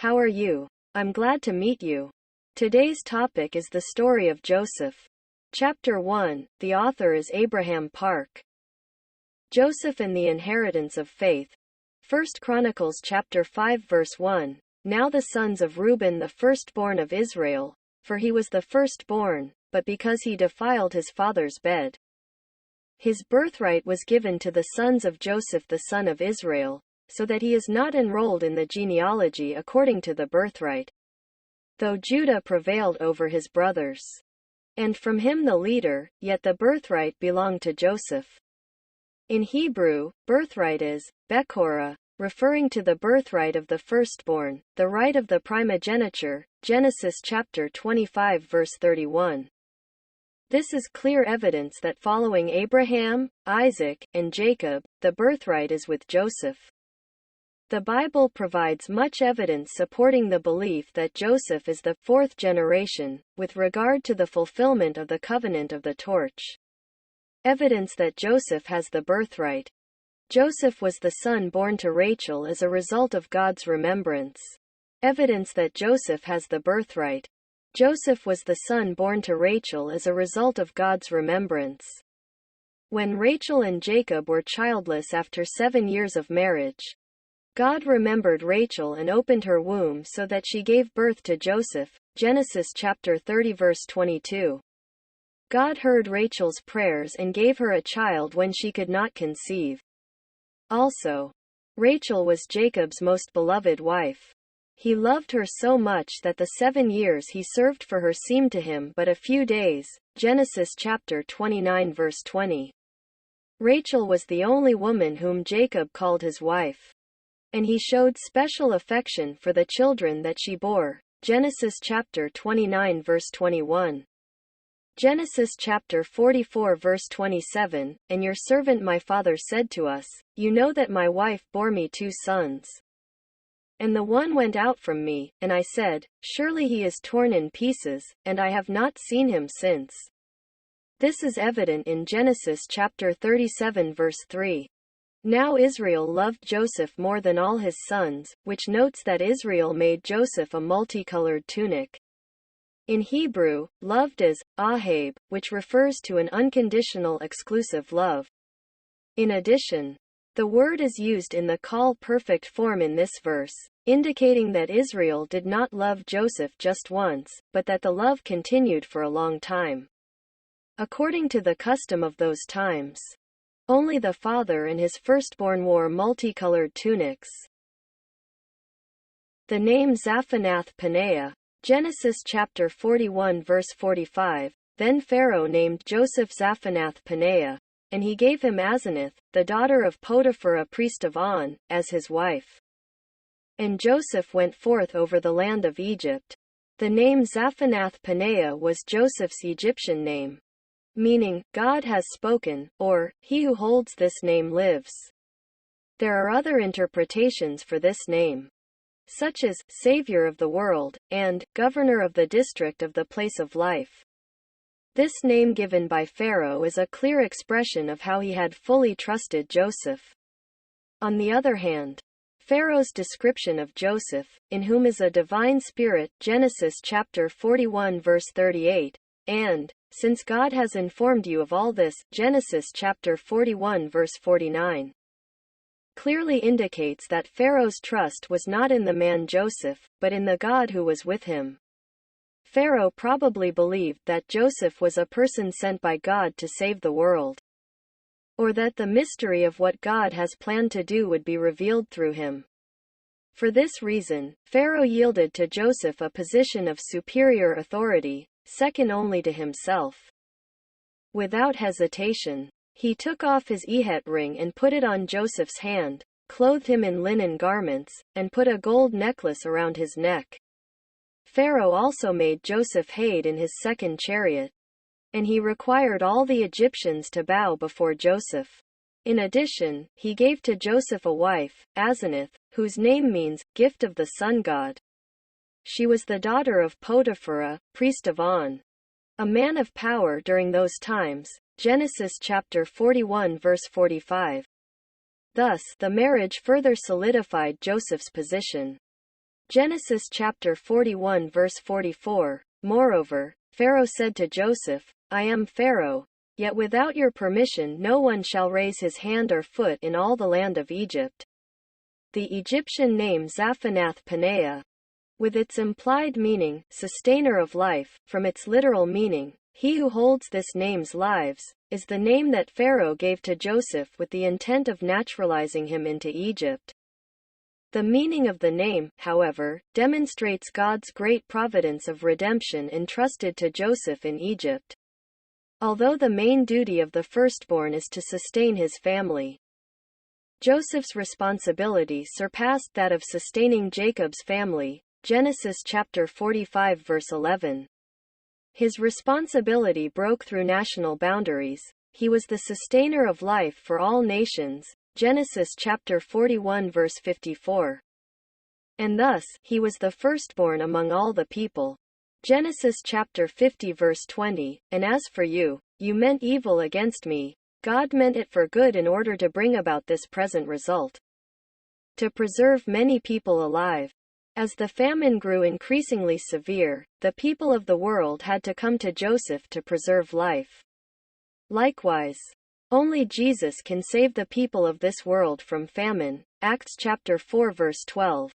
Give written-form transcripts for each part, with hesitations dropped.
how are you? I'm glad to meet you. Today's topic is the story of Joseph. Chapter 1, the author is Abraham Park. Joseph and the inheritance of faith. 1 Chronicles chapter 5 verse 1. Now the sons of Reuben the firstborn of Israel, for he was the firstborn, but because he defiled his father's bed, his birthright was given to the sons of Joseph the son of Israel, so that he is not enrolled in the genealogy according to the birthright, though Judah prevailed over his brothers, and from him the leader, yet the birthright belonged to Joseph. In Hebrew, birthright is Bekorah, referring to the birthright of the firstborn, the right of the primogeniture, Genesis chapter 25 verse 31. This is clear evidence that following Abraham, Isaac, and Jacob, the birthright is with Joseph. The Bible provides much evidence supporting the belief that Joseph is the fourth generation, with regard to the fulfillment of the covenant of the torch. Evidence that Joseph has the birthright. Joseph was the son born to Rachel as a result of God's remembrance. Evidence that Joseph has the birthright. Joseph was the son born to Rachel as a result of God's remembrance. When Rachel and Jacob were childless after 7 years of marriage, God remembered Rachel and opened her womb so that she gave birth to Joseph, Genesis chapter 30 verse 22. God heard Rachel's prayers and gave her a child when she could not conceive. Also, Rachel was Jacob's most beloved wife. He loved her so much that the 7 years he served for her seemed to him but a few days, Genesis chapter 29 verse 20. Rachel was the only woman whom Jacob called his wife, and he showed special affection for the children that she bore, Genesis chapter 29 verse 21. Genesis chapter 44 verse 27, and your servant my father said to us, you know that my wife bore me 2 sons. And the one went out from me, and I said, surely he is torn in pieces, and I have not seen him since. This is evident in Genesis chapter 37 verse 3. Now Israel loved Joseph more than all his sons, which notes that Israel made Joseph a multicolored tunic. In Hebrew, loved is ahab, which refers to an unconditional exclusive love. In addition, the word is used in the call perfect form in this verse, indicating that Israel did not love Joseph just once, but that the love continued for a long time. According to the custom of those times, only the father and his firstborn wore multicolored tunics. The name Zaphanath-Paneah, Genesis chapter 41 verse 45, then Pharaoh named Joseph Zaphanath-Paneah, and he gave him Asenath, the daughter of Potiphar a priest of On, as his wife. And Joseph went forth over the land of Egypt. The name Zaphanath-Paneah was Joseph's Egyptian name, meaning, God has spoken, or, he who holds this name lives. There are other interpretations for this name, such as, Savior of the world, and, Governor of the district of the place of life. This name given by Pharaoh is a clear expression of how he had fully trusted Joseph. On the other hand, Pharaoh's description of Joseph, in whom is a divine spirit, Genesis chapter 41 verse 38, and, since God has informed you of all this, Genesis chapter 41 verse 49, clearly indicates that Pharaoh's trust was not in the man Joseph, but in the God who was with him. Pharaoh probably believed that Joseph was a person sent by God to save the world, or that the mystery of what God has planned to do would be revealed through him. For this reason, Pharaoh yielded to Joseph a position of superior authority, second only to himself. Without hesitation, he took off his ehet ring and put it on Joseph's hand, clothed him in linen garments, and put a gold necklace around his neck. Pharaoh also made Joseph hide in his second chariot, and he required all the Egyptians to bow before Joseph. In addition, he gave to Joseph a wife, Asenath, whose name means, gift of the sun god. She was the daughter of Potiphar, priest of On, a man of power during those times, Genesis chapter 41 verse 45. Thus, the marriage further solidified Joseph's position. Genesis chapter 41 verse 44. Moreover, Pharaoh said to Joseph, I am Pharaoh, yet without your permission no one shall raise his hand or foot in all the land of Egypt. The Egyptian name Zaphanath-Paneah, with its implied meaning, sustainer of life, from its literal meaning, he who holds this name's lives, is the name that Pharaoh gave to Joseph with the intent of naturalizing him into Egypt. The meaning of the name, however, demonstrates God's great providence of redemption entrusted to Joseph in Egypt. Although the main duty of the firstborn is to sustain his family, Joseph's responsibility surpassed that of sustaining Jacob's family. Genesis chapter 45 verse 11. His responsibility broke through national boundaries. He was the sustainer of life for all nations. Genesis chapter 41 verse 54. And thus, he was the firstborn among all the people. Genesis chapter 50 verse 20. And as for you, you meant evil against me, God meant it for good in order to bring about this present result. To preserve many people alive. As the famine grew increasingly severe, the people of the world had to come to Joseph to preserve life. Likewise, only Jesus can save the people of this world from famine. Acts chapter 4 verse 12.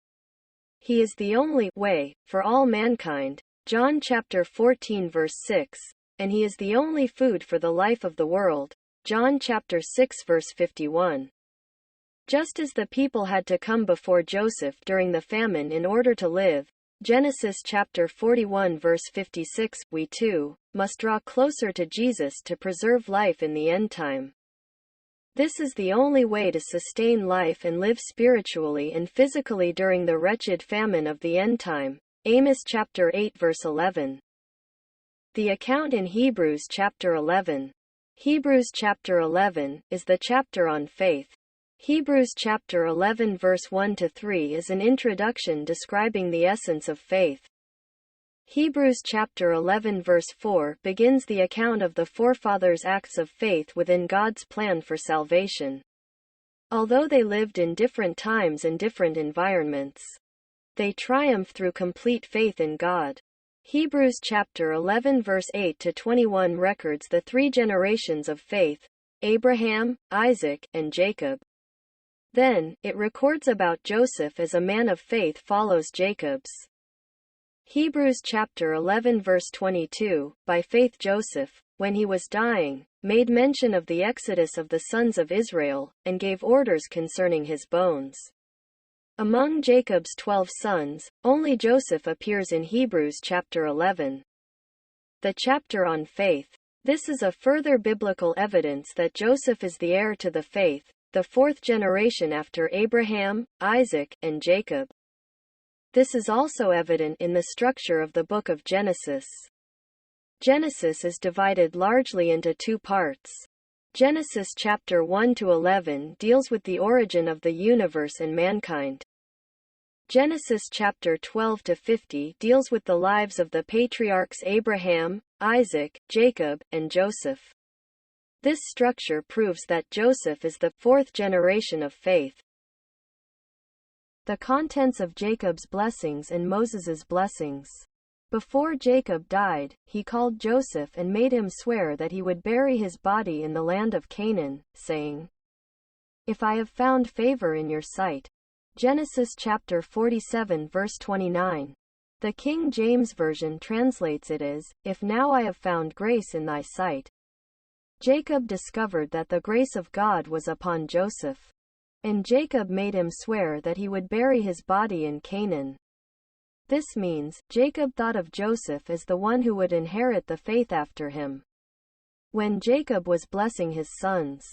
He is the only way for all mankind. John chapter 14 verse 6. And he is the only food for the life of the world. John chapter 6 verse 51. Just as the people had to come before Joseph during the famine in order to live, Genesis chapter 41 verse 56, we too must draw closer to Jesus to preserve life in the end time. This is the only way to sustain life and live spiritually and physically during the wretched famine of the end time. Amos chapter 8 verse 11. The account in Hebrews chapter 11. Hebrews chapter 11 is the chapter on faith. Hebrews chapter 11 verse 1 to 3 is an introduction describing the essence of faith. Hebrews chapter 11 verse 4 begins the account of the forefathers' acts of faith within God's plan for salvation. Although they lived in different times and different environments, they triumphed through complete faith in God. Hebrews chapter 11 verse 8 to 21 records the three generations of faith: Abraham, Isaac, and Jacob. Then, it records about Joseph as a man of faith follows Jacob's. Hebrews chapter 11 verse 22, by faith Joseph, when he was dying, made mention of the exodus of the sons of Israel, and gave orders concerning his bones. Among Jacob's 12 sons, only Joseph appears in Hebrews chapter 11. The chapter on faith. This is a further biblical evidence that Joseph is the heir to the faith, the fourth generation after Abraham, Isaac, and Jacob. This is also evident in the structure of the book of Genesis. Genesis is divided largely into two parts. Genesis chapter 1 to 11 deals with the origin of the universe and mankind. Genesis chapter 12 to 50 deals with the lives of the patriarchs Abraham, Isaac, Jacob, and Joseph. This structure proves that Joseph is the fourth generation of faith. The contents of Jacob's blessings and Moses's blessings. Before Jacob died, he called Joseph and made him swear that he would bury his body in the land of Canaan, saying, "If I have found favor in your sight." Genesis chapter 47 verse 29. The King James Version translates it as, "If now I have found grace in thy sight." Jacob discovered that the grace of God was upon Joseph. And Jacob made him swear that he would bury his body in Canaan. This means, Jacob thought of Joseph as the one who would inherit the faith after him. When Jacob was blessing his sons,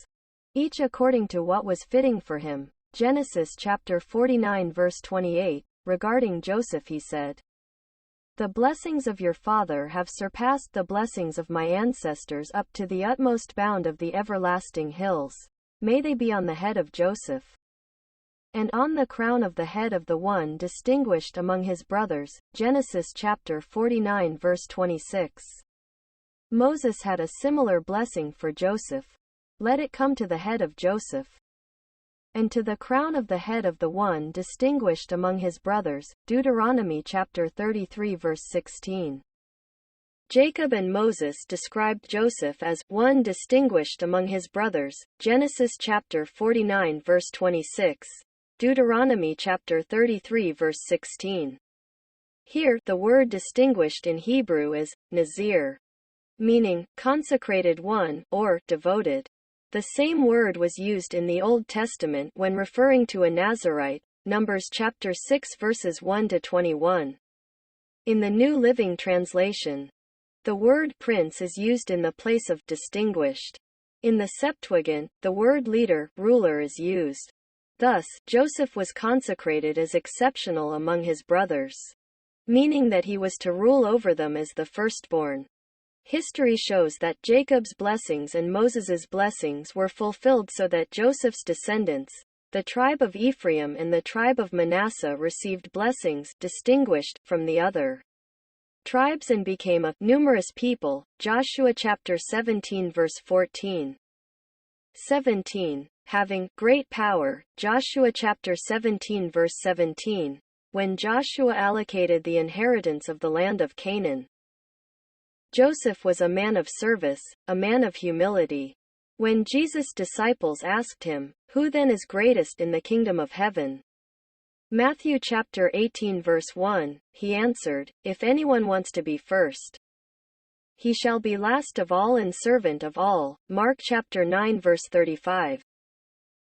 each according to what was fitting for him, Genesis chapter 49 verse 28, regarding Joseph he said, "The blessings of your father have surpassed the blessings of my ancestors up to the utmost bound of the everlasting hills. May they be on the head of Joseph, and on the crown of the head of the one distinguished among his brothers." Genesis chapter 49 verse 26. Moses had a similar blessing for Joseph. "Let it come to the head of Joseph." and to the crown of the head of the one distinguished among his brothers. Deuteronomy chapter 33 verse 16. Jacob and Moses described Joseph as one distinguished among his brothers. Genesis chapter 49 verse 26. Deuteronomy chapter 33 verse 16. Here, the word distinguished in Hebrew is nazir, meaning consecrated one, or devoted. The same word was used in the Old Testament when referring to a Nazirite, Numbers chapter 6 verses 1 to 21. In the New Living Translation, the word prince is used in the place of distinguished. In the Septuagint, the word leader, ruler is used. Thus, Joseph was consecrated as exceptional among his brothers, meaning that he was to rule over them as the firstborn. History shows that Jacob's blessings and Moses's blessings were fulfilled so that Joseph's descendants, the tribe of Ephraim and the tribe of Manasseh, received blessings distinguished from the other tribes and became a numerous people. Joshua chapter 17 verse 14. 17. Having great power. Joshua chapter 17 verse 17. When Joshua allocated the inheritance of the land of Canaan, Joseph was a man of service, a man of humility. When Jesus' disciples asked him, "Who then is greatest in the kingdom of heaven?" Matthew chapter 18 verse 1, he answered, "If anyone wants to be first, he shall be last of all and servant of all." Mark chapter 9 verse 35.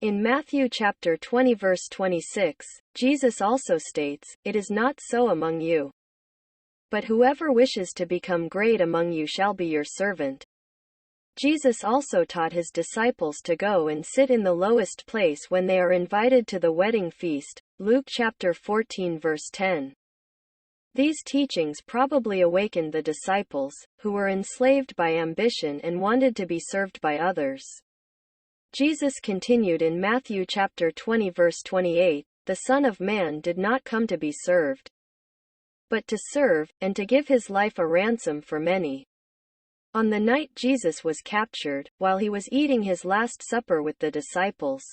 In Matthew chapter 20 verse 26, Jesus also states, "It is not so among you. But whoever wishes to become great among you shall be your servant." Jesus also taught his disciples to go and sit in the lowest place when they are invited to the wedding feast. Luke chapter 14 verse 10. These teachings probably awakened the disciples, who were enslaved by ambition and wanted to be served by others. Jesus continued in Matthew chapter 20 verse 28, "The Son of Man did not come to be served, but to serve, and to give his life a ransom for many." On the night Jesus was captured, while he was eating his last supper with the disciples,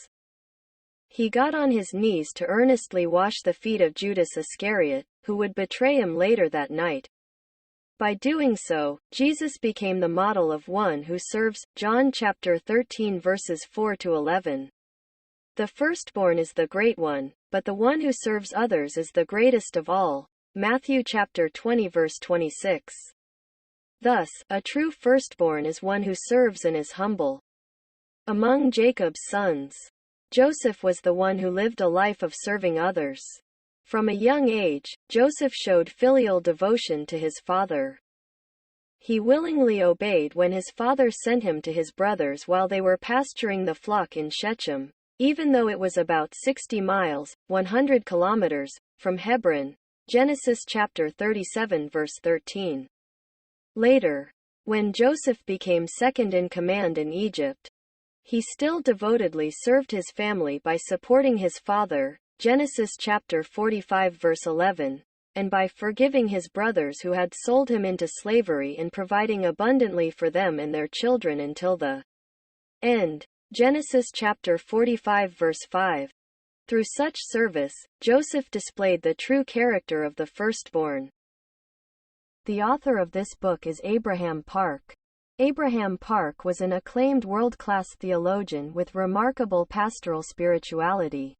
he got on his knees to earnestly wash the feet of Judas Iscariot, who would betray him later that night. By doing so, Jesus became the model of one who serves. John chapter 13 verses 4 to 11. The firstborn is the great one, but the one who serves others is the greatest of all. Matthew chapter 20 verse 26. Thus, a true firstborn is one who serves and is humble. Among Jacob's sons, Joseph was the one who lived a life of serving others. From a young age, Joseph showed filial devotion to his father. He willingly obeyed when his father sent him to his brothers while they were pasturing the flock in Shechem, even though it was about 60 miles, 100 kilometers, from Hebron. Genesis chapter 37 verse 13. Later, when Joseph became second in command in Egypt, he still devotedly served his family by supporting his father, Genesis chapter 45 verse 11, and by forgiving his brothers who had sold him into slavery and providing abundantly for them and their children until the end. Genesis chapter 45 verse 5. Through such service, Joseph displayed the true character of the firstborn. The author of this book is Abraham Park. Abraham Park was an acclaimed world-class theologian with remarkable pastoral spirituality.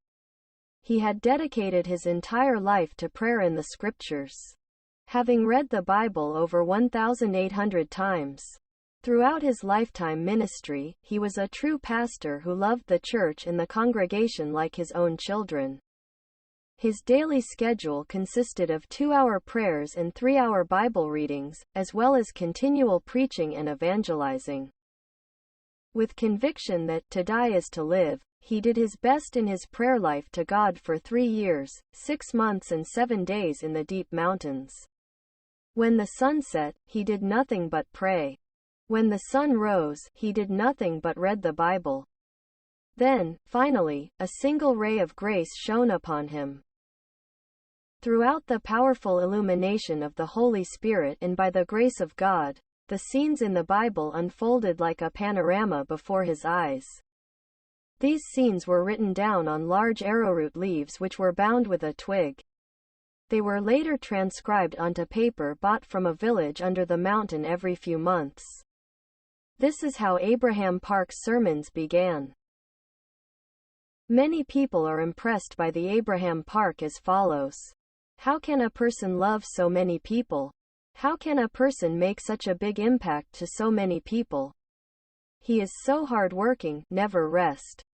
He had dedicated his entire life to prayer and the scriptures, having read the Bible over 1,800 times. Throughout his lifetime ministry, he was a true pastor who loved the church and the congregation like his own children. His daily schedule consisted of 2-hour prayers and 3-hour Bible readings, as well as continual preaching and evangelizing. With conviction that to die is to live, he did his best in his prayer life to God for 3 years, 6 months and 7 days in the deep mountains. When the sun set, he did nothing but pray. When the sun rose, he did nothing but read the Bible. Then, finally, a single ray of grace shone upon him. Throughout the powerful illumination of the Holy Spirit and by the grace of God, the scenes in the Bible unfolded like a panorama before his eyes. These scenes were written down on large arrowroot leaves which were bound with a twig. They were later transcribed onto paper bought from a village under the mountain every few months. This is how Abraham Park's sermons began. Many people are impressed by the Abraham Park as follows. How can a person love so many people? How can a person make such a big impact to so many people? He is so hard-working, never rest.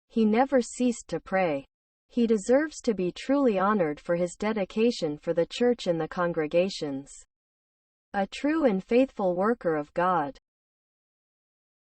He never ceased to pray. He deserves to be truly honored for his dedication for the church and the congregations. A true and faithful worker of God.